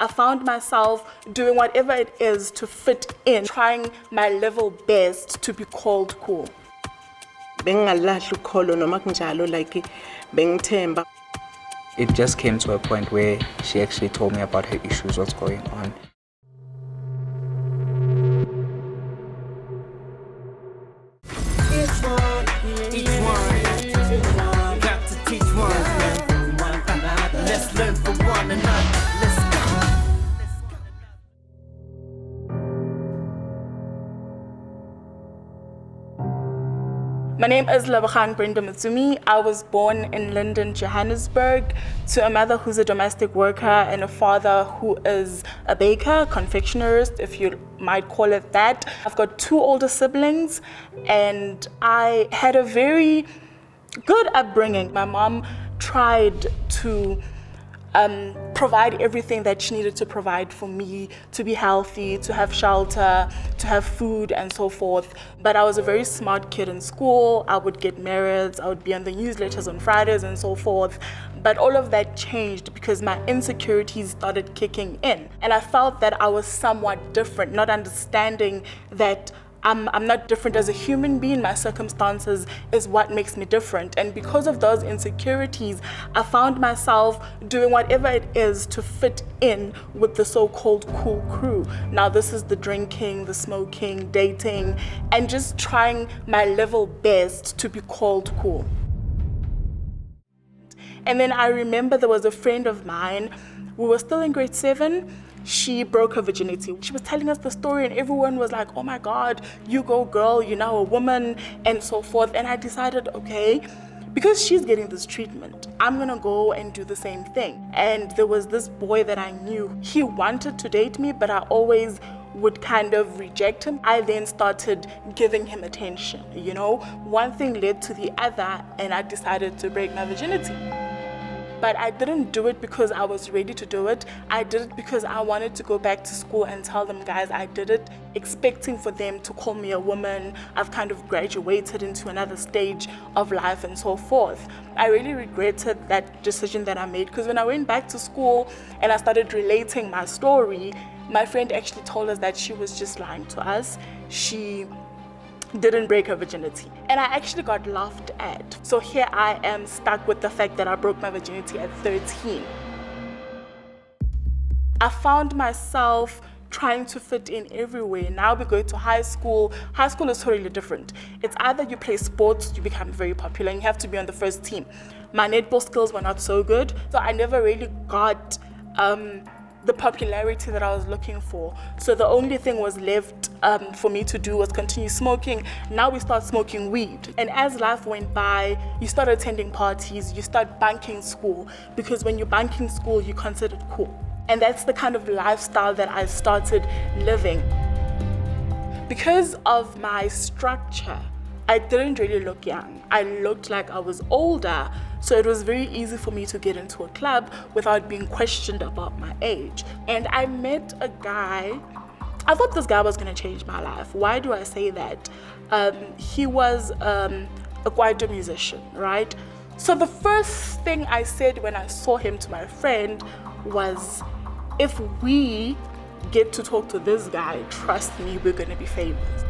I found myself doing whatever it is to fit in, trying my level best to be called cool. It just came to a point where she actually told me about her issues, what's going on. Each one, got to teach one. Let's learn from one another. Let's go. My name is Lebogang Motsumi. I was born in London, Johannesburg, to a mother who's a domestic worker and a father who is a baker, confectionerist, if you might call it that. I've got 2 older siblings, and I had a very good upbringing. My mom tried to provide everything that she needed to provide for me, to be healthy, to have shelter, to have food, and so forth. But I was a very smart kid in school. I would get merits, I would be on the newsletters on Fridays and so forth. But all of that changed because my insecurities started kicking in. And I felt that I was somewhat different, not understanding that I'm not different as a human being. My circumstances is what makes me different. And because of those insecurities, I found myself doing whatever it is to fit in with the so-called cool crew. Now, this is the drinking, the smoking, dating, and just trying my level best to be called cool. And then I remember there was a friend of mine. We were still in grade 7. She broke her virginity. She was telling us the story and everyone was like, oh my God, you go girl, you're now a woman, and so forth. And I decided, okay, because she's getting this treatment, I'm gonna go and do the same thing. And there was this boy that I knew. He wanted to date me, but I always would kind of reject him. I then started giving him attention, you know? One thing led to the other and I decided to break my virginity. But I didn't do it because I was ready to do it. I did it because I wanted to go back to school and tell them, guys, I did it, expecting for them to call me a woman. I've kind of graduated into another stage of life and so forth. I really regretted that decision that I made because when I went back to school and I started relating my story, my friend actually told us that she was just lying to us. She didn't break her virginity. And I actually got laughed at. So here I am stuck with the fact that I broke my virginity at 13. I found myself trying to fit in everywhere. Now we go to high school. High school is totally different. It's either you play sports, you become very popular, and you have to be on the first team. My netball skills were not so good, so I never really got the popularity that I was looking for. So the only thing was left for me to do was continue smoking. Now we start smoking weed. And as life went by, you start attending parties, you start bunking school, because when you're bunking school, you're considered cool. And that's the kind of lifestyle that I started living. Because of my structure, I didn't really look young. I looked like I was older, so it was very easy for me to get into a club without being questioned about my age. And I met a guy. I thought this guy was gonna change my life. Why do I say that? He was a Kwaito musician, right? So the first thing I said when I saw him to my friend was, if we get to talk to this guy, trust me, we're gonna be famous.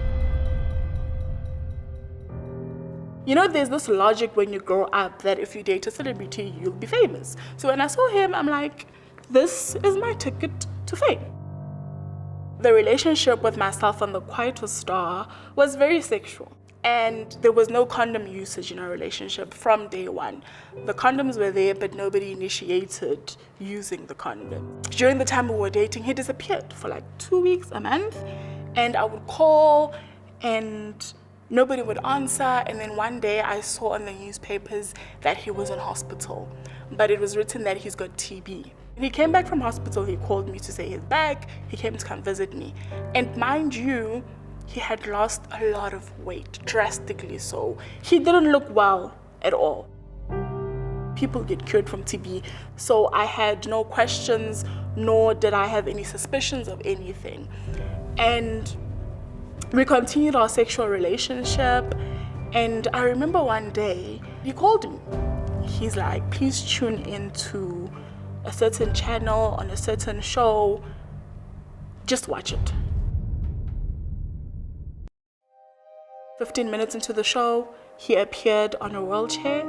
You know, there's this logic when you grow up that if you date a celebrity, you'll be famous. So when I saw him, I'm like, this is my ticket to fame. The relationship with myself and the Kwaito Star was very sexual. And there was no condom usage in our relationship from day one. The condoms were there, but nobody initiated using the condom. During the time we were dating, he disappeared for like 2 weeks, a month. And I would call and nobody would answer, and then one day I saw on the newspapers that he was in hospital, but it was written that he's got TB. When he came back from hospital, he called me to say he's back, he came to come visit me. And mind you, he had lost a lot of weight, drastically so. He didn't look well at all. People get cured from TB, so I had no questions, nor did I have any suspicions of anything. And we continued our sexual relationship, and I remember one day he called me. He's like, please tune into a certain channel, on a certain show, just watch it. 15 minutes into the show, he appeared on a wheelchair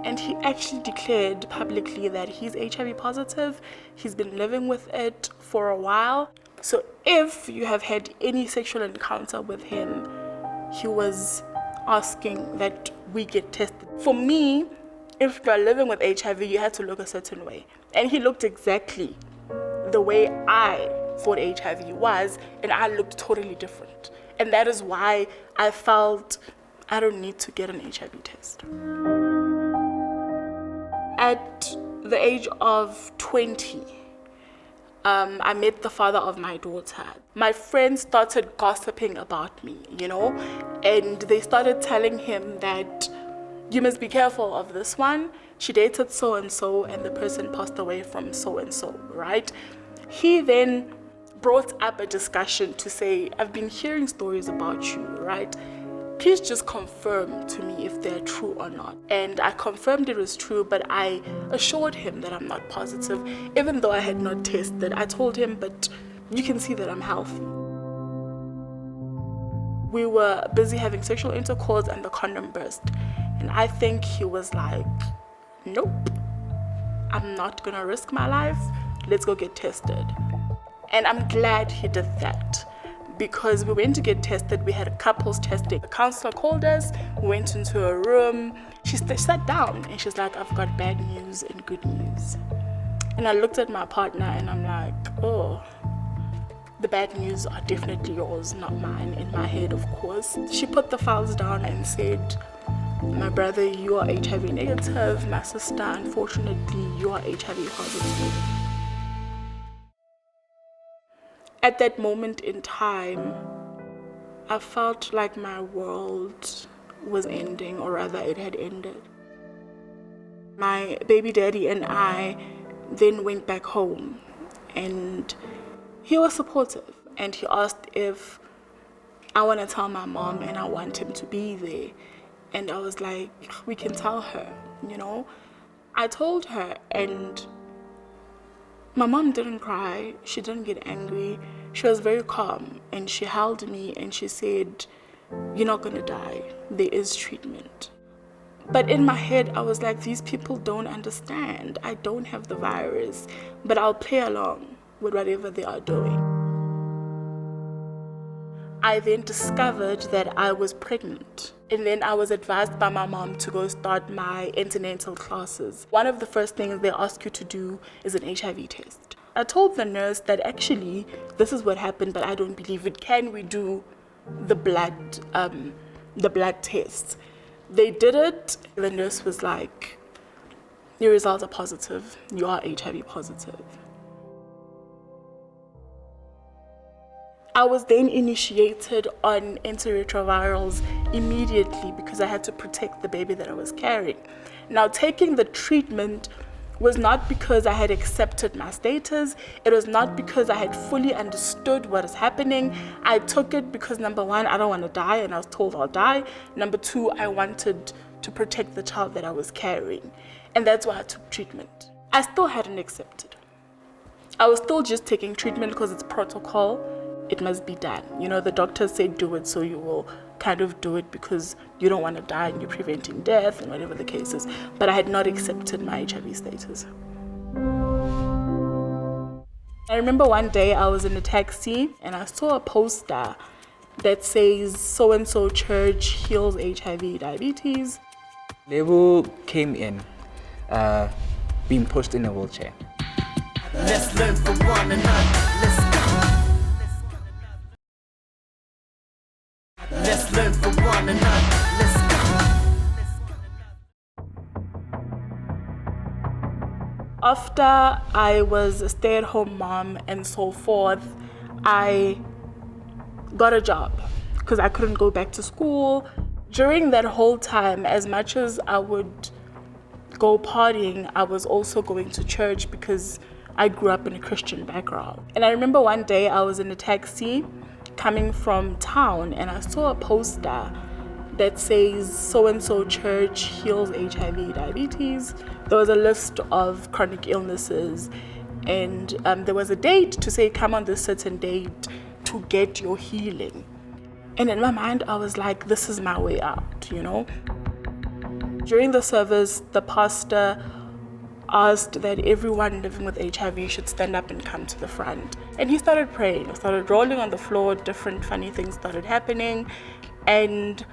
and he actually declared publicly that he's HIV positive. He's been living with it for a while. So if you have had any sexual encounter with him, he was asking that we get tested. For me, if you're living with HIV, you had to look a certain way. And he looked exactly the way I thought HIV was, and I looked totally different. And that is why I felt I don't need to get an HIV test. At the age of 20, I met the father of my daughter. My friends started gossiping about me, and they started telling him that you must be careful of this one. She dated so-and-so and the person passed away from so-and-so, right? He then brought up a discussion to say, I've been hearing stories about you, right? Please just confirm to me if they're true or not. And I confirmed it was true, but I assured him that I'm not positive, even though I had not tested. I told him, but you can see that I'm healthy. We were busy having sexual intercourse and the condom burst. And I think he was like, nope, I'm not gonna risk my life. Let's go get tested. And I'm glad he did that, because we went to get tested. We had a couples testing. The counselor called us, we went into a room. She sat down and she's like, I've got bad news and good news. And I looked at my partner and I'm like, oh, the bad news are definitely yours, not mine, in my head, of course. She put the files down and said, my brother, you are HIV negative. My sister, unfortunately, you are HIV positive. At that moment in time, I felt like my world was ending, or rather it had ended. My baby daddy and I then went back home, and he was supportive, and he asked if I want to tell my mom and I want him to be there. And I was like, we can tell her, I told her, and my mom didn't cry, she didn't get angry, she was very calm, and she held me and she said, you're not gonna die, there is treatment. But in my head, I was like, these people don't understand, I don't have the virus, but I'll play along with whatever they are doing. I then discovered that I was pregnant. And then I was advised by my mom to go start my antenatal classes. One of the first things they ask you to do is an HIV test. I told the nurse that actually this is what happened, but I don't believe it. Can we do the blood test? They did it. The nurse was like, your results are positive. You are HIV positive. I was then initiated on antiretrovirals immediately because I had to protect the baby that I was carrying. Now, taking the treatment was not because I had accepted my status. It was not because I had fully understood what is happening. I took it because, number one, I don't want to die, and I was told I'll die. Number two, I wanted to protect the child that I was carrying. And that's why I took treatment. I still hadn't accepted. I was still just taking treatment because it's protocol. It must be done. The doctors say do it, so you will kind of do it because you don't want to die and you're preventing death and whatever the case is. But I had not accepted my HIV status. I remember one day I was in a taxi and I saw a poster that says so-and-so church heals HIV diabetes. Lebo came in being pushed in a wheelchair. Let's learn from one another. Let's learn from one another. Let's go. After I was a stay-at-home mom and so forth, I got a job because I couldn't go back to school. During that whole time, as much as I would go partying, I was also going to church because I grew up in a Christian background. And I remember one day I was in a taxi coming from town and I saw a poster that says so-and-so church heals HIV, diabetes. There was a list of chronic illnesses, and there was a date to say come on this certain date to get your healing. And in my mind, I was like, this is my way out, you know? During the service, the pastor asked that everyone living with HIV should stand up and come to the front. And he started praying. He started rolling on the floor, different funny things started happening. And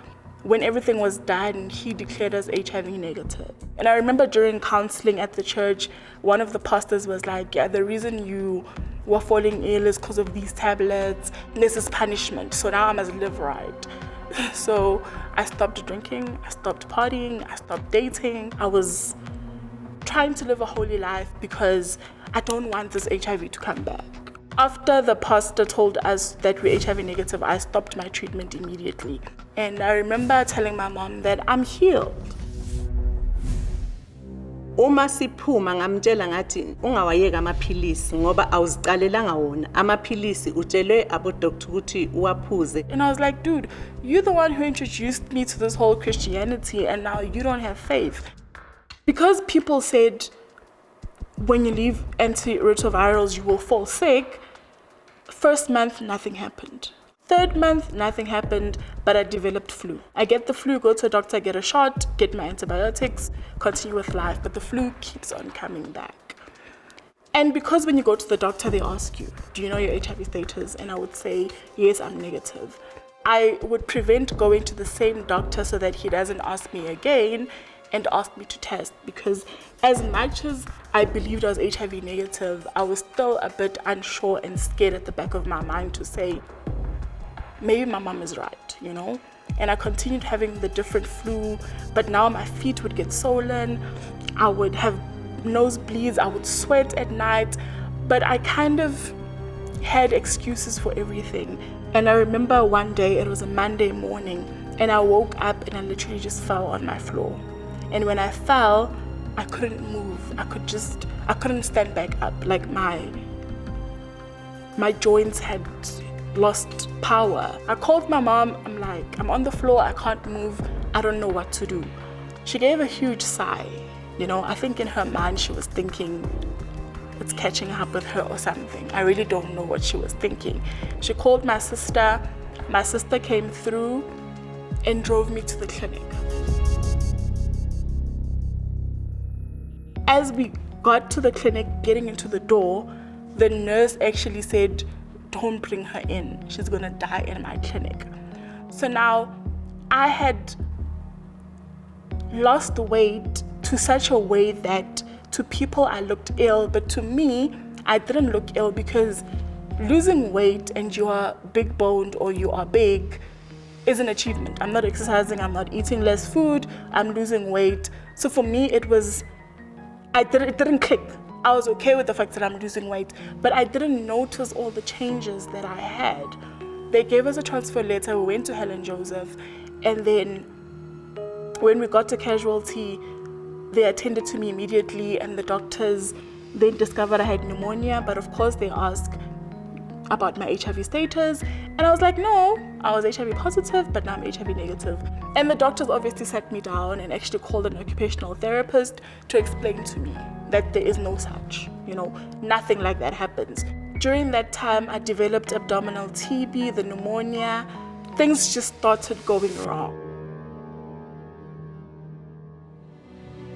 when everything was done, he declared us HIV negative. And I remember during counseling at the church, one of the pastors was like, yeah, the reason you were falling ill is because of these tablets. This is punishment, so now I must live right. So I stopped drinking, I stopped partying, I stopped dating. I was trying to live a holy life because I don't want this HIV to come back. After the pastor told us that we're HIV negative, I stopped my treatment immediately. And I remember telling my mom that I'm healed. Uma siphuma ngamtshela ngathi ungawayeka amaphilisi ngoba awuzicalelanga wona. Amaphilisi utshelwe abodoctor ukuthi uwaphuze. And I was like, dude, you're the one who introduced me to this whole Christianity, and now you don't have faith. Because people said when you leave antiretrovirals, you will fall sick, first month, nothing happened. Third month, nothing happened, but I developed flu. I get the flu, go to a doctor, get a shot, get my antibiotics, continue with life, but the flu keeps on coming back. And because when you go to the doctor, they ask you, do you know your HIV status? And I would say, yes, I'm negative. I would prevent going to the same doctor so that he doesn't ask me again and asked me to test, because as much as I believed I was HIV negative, I was still a bit unsure and scared at the back of my mind to say, maybe my mom is right, you know? And I continued having the different flu, but now my feet would get swollen, I would have nosebleeds, I would sweat at night, but I kind of had excuses for everything. And I remember one day, it was a Monday morning, and I woke up and I literally just fell on my floor. And when I fell, I couldn't move. I couldn't stand back up. Like my joints had lost power. I called my mom. I'm like, I'm on the floor. I can't move. I don't know what to do. She gave a huge sigh. You know, I think in her mind she was thinking it's catching up with her or something. I really don't know what she was thinking. She called my sister. My sister came through and drove me to the clinic. As we got to the clinic, getting into the door, the nurse actually said, don't bring her in. She's gonna die in my clinic. So now I had lost weight to such a way that to people I looked ill, but to me, I didn't look ill because losing weight and you are big boned or you are big is an achievement. I'm not exercising, I'm not eating less food, I'm losing weight. So for me, it didn't click. I was okay with the fact that I'm losing weight, but I didn't notice all the changes that I had. They gave us a transfer letter, we went to Helen Joseph, and then when we got to casualty, they attended to me immediately, and the doctors, they discovered I had pneumonia, but of course they asked about my HIV status, and I was like, no, I was HIV positive, but now I'm HIV negative. And the doctors obviously sat me down and actually called an occupational therapist to explain to me that there is no such, you know, nothing like that happens. During that time, I developed abdominal TB, the pneumonia. Things just started going wrong.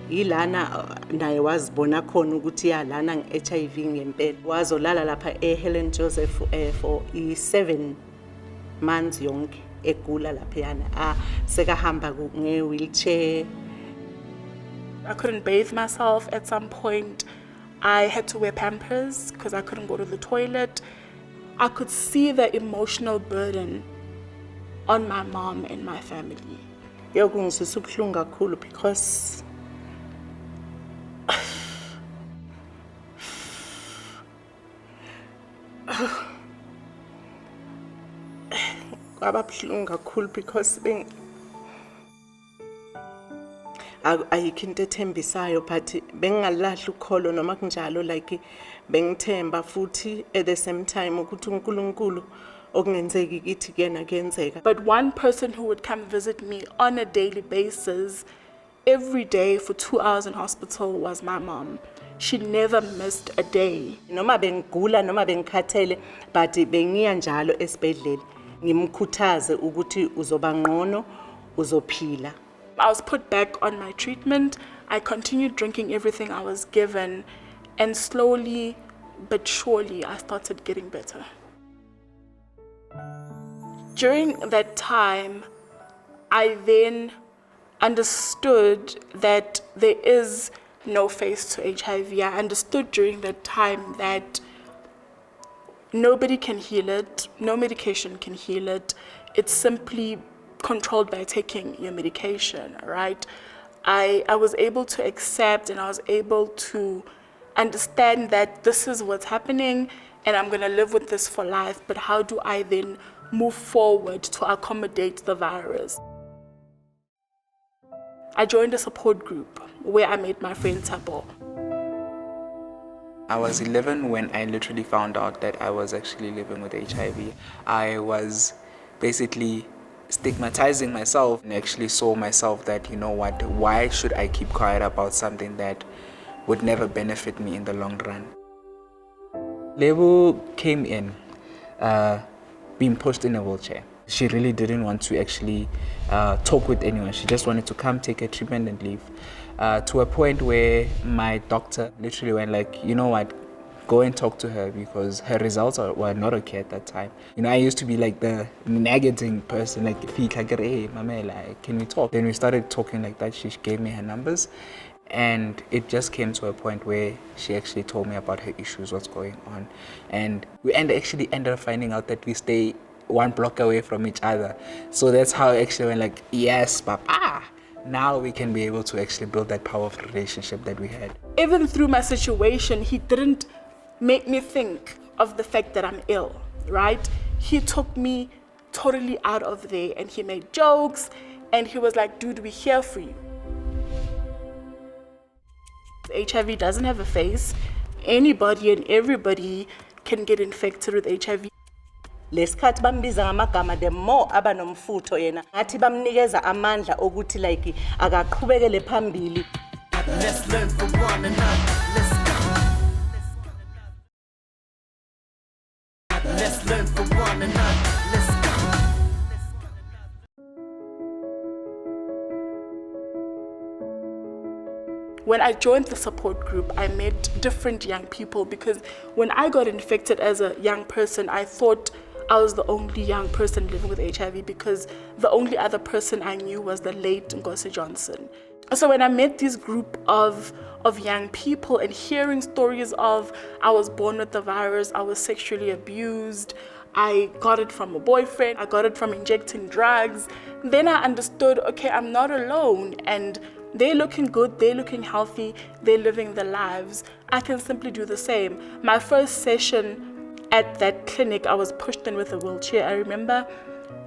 Ilana naye wazibona khona ukuthi yalana nge-HIV ngempela. Wazolala lapha eHelen Joseph for 7 months yonke egula laphayana. Sekahamba nge-wheelchair. I couldn't bathe myself at some point. I had to wear Pampers because I couldn't go to the toilet. I could see the emotional burden on my mom and my family. Kungizwisa ubuhlungu kakhulu because kwaba buhlungu kakhulu because ayikho into ethembisayo, but bengingalahli ukholo noma kunjalo, like bengithemba futhi at the same time ukuthi uNkulunkulu okungenzeki kithi kuyena kuyenzeka. But one person who would come visit me on a daily basis, every day for 2 hours in hospital, was my mom. She never missed a day. Noma bengigula noma bengikhathele but bengiya njalo esibhedlela ngimkhuthaze ukuthi uzoba ngcono uzophila. I was put back on my treatment. I continued drinking everything I was given, and slowly but surely I started getting better. During that time, I then understood that there is no face to HIV. I understood during that time that nobody can heal it, no medication can heal it. It's simply controlled by taking your medication, right? I was able to accept and I was able to understand that this is what's happening and I'm going to live with this for life, but how do I then move forward to accommodate the virus? I joined a support group where I made my friend Tabo. I was 11 when I literally found out that I was actually living with HIV. I was basically stigmatizing myself and actually saw myself that, you know what, why should I keep quiet about something that would never benefit me in the long run? Lebo came in being pushed in a wheelchair. She really didn't want to actually talk with anyone. She just wanted to come take her treatment and leave. To a point where my doctor literally went like, you know what, go and talk to her because her results were not okay at that time. You know, I used to be like the nagging person, like, hey, mamela, can we talk? Then we started talking like that. She gave me her numbers. And it just came to a point where she actually told me about her issues, what's going on. And we actually ended up finding out that we stay 1 block away from each other. So that's how I actually went like, yes, papa. Now we can be able to actually build that powerful relationship that we had. Even through my situation, he didn't make me think of the fact that I'm ill, right? He took me totally out of there and he made jokes and he was like, dude, we're here for you. HIV doesn't have a face. Anybody and everybody can get infected with HIV. Lesikhathi bambiza ngamagama, the more abanomfutho yena ngathi bamnikeza amandla okuthi like akaqhubekele phambili. Let's learn from one another. Let's go. Let's learn from one another. Let's go. When I joined the support group, I met different young people because when I got infected as a young person, I thought I was the only young person living with HIV because the only other person I knew was the late Ngozi Johnson. So when I met this group of young people and hearing stories of I was born with the virus, I was sexually abused, I got it from a boyfriend, I got it from injecting drugs, then I understood, okay, I'm not alone and they're looking good, they're looking healthy, they're living their lives. I can simply do the same. My first session at that clinic, I was pushed in with a wheelchair. I remember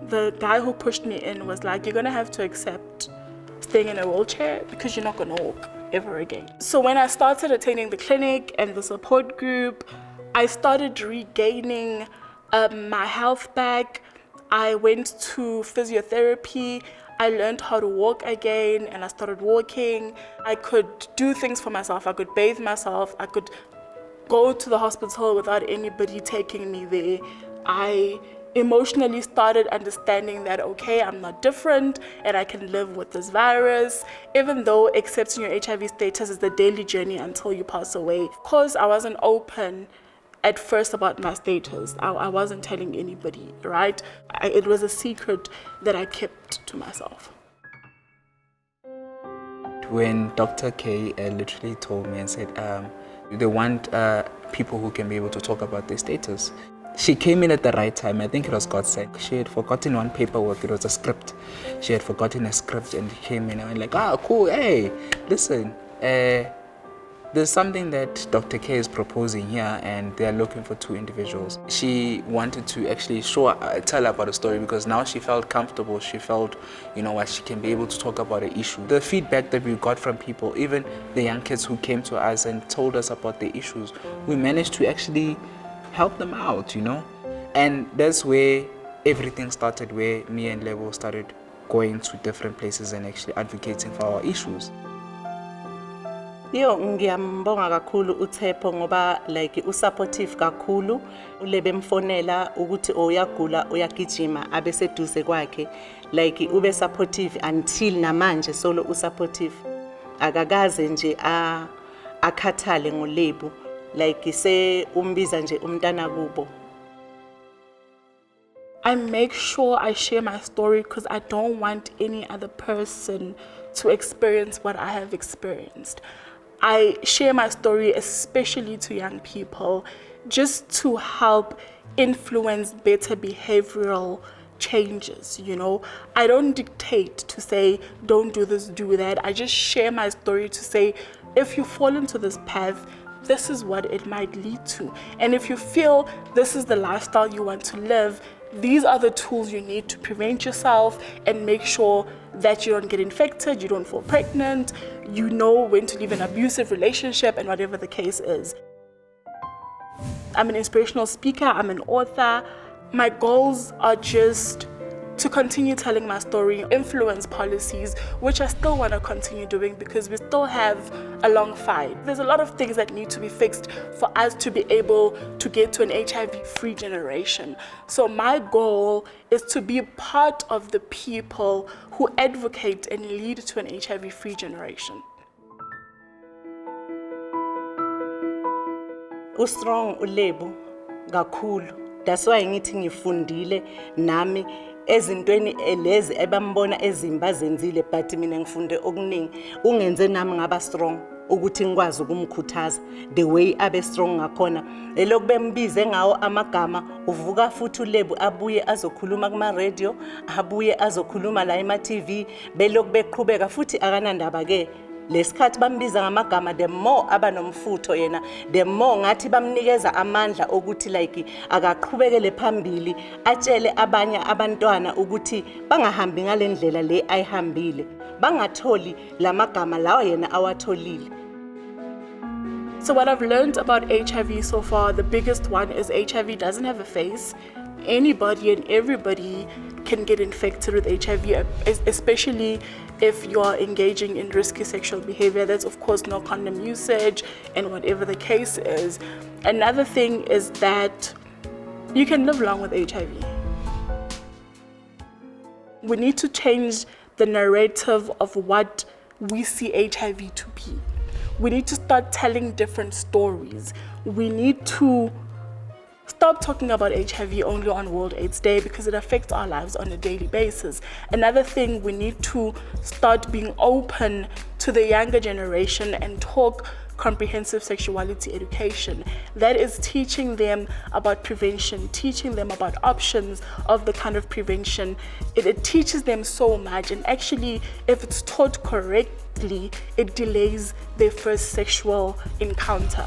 the guy who pushed me in was like, you're gonna have to accept staying in a wheelchair because you're not gonna walk ever again. So when I started attending the clinic and the support group, I started regaining my health back. I went to physiotherapy. I learned how to walk again and I started walking. I could do things for myself. I could bathe myself. I could go to the hospital without anybody taking me there. I emotionally started understanding that, okay, I'm not different and I can live with this virus, even though accepting your HIV status is the daily journey until you pass away. Of course, I wasn't open at first about my status. I wasn't telling anybody, right? It was a secret that I kept to myself. When Dr. K literally told me and said they want people who can be able to talk about their status, she came in at the right time. I think it was God sent. She had forgotten one paperwork. It was a script. She had forgotten a script and came in and went like, ah, cool, hey, listen, there's something that Dr. K is proposing here and they're looking for 2 individuals. She wanted to actually tell about the story because now she felt comfortable. She felt, you know what, she can be able to talk about the issue. The feedback that we got from people, even the young kids who came to us and told us about their issues, we managed to actually help them out, you know. And that's where everything started, where me and Lebo started going to different places and actually advocating for our issues. Yo, ngiyambonga kakhulu uThepho ngoba like usupportive kakhulu. Ulebe mfonela ukuthi uyagula uyagijima abe seduze kwakhe, like ube supportive until namanje solo usupportive. Akakaze nje akhathale ngoLebo, like se umbiza nje umntana kubo. I make sure I share my story because I don't want any other person to experience what I have experienced. I share my story especially to young people just to help influence better behavioral changes, you know. I don't dictate to say, don't do this, do that. I just share my story to say, if you fall into this path, this is what it might lead to. And if you feel this is the lifestyle you want to live, these are the tools you need to prevent yourself and make sure that you don't get infected, you don't fall pregnant, you know when to leave an abusive relationship and whatever the case is. I'm an inspirational speaker, I'm an author. My goals are just to continue telling my story, influence policies, which I still want to continue doing because we still have a long fight. There's a lot of things that need to be fixed for us to be able to get to an HIV-free generation. So my goal is to be part of the people who advocate and lead to an HIV-free generation. Ustrong uLebo kakhulu. That's why ngithi ngifundile nami ezintweni lezi ebambona ezimba zenzile, but mina ngifunde okuningi ungenze nami ngaba strong ukuthi ngikwazi ukumkhuthaza the way abe strong ngakhona. Lokho bembize ngawo amagama, uvuka futhi uLebo abuye azokhuluma kuma radio, abuye azokhuluma la ema TV, belokhu beqhubeka futhi akanandaba ke. Lesikhathi bambiza ngamagama, the more abanomfutho yena, the more ngathi bamnikeza amandla ukuthi like akaqhubekele phambili, atshele abanye abantwana ukuthi bangahambi ngalendlela le ayihambile, bangatholi lamagama lawo yena awatholile. So what I've learned about HIV so far, the biggest one is HIV doesn't have a face. Anybody and everybody can get infected with HIV, especially if you are engaging in risky sexual behavior. That's of course no condom usage and whatever the case is. Another thing is that you can live long with HIV. We need to change the narrative of what we see HIV to be. We need to start telling different stories. We need to stop talking about HIV only on World AIDS Day because it affects our lives on a daily basis. Another thing, we need to start being open to the younger generation and talk comprehensive sexuality education. That is teaching them about prevention, teaching them about options of the kind of prevention. It teaches them so much, and actually, if it's taught correctly, it delays their first sexual encounter.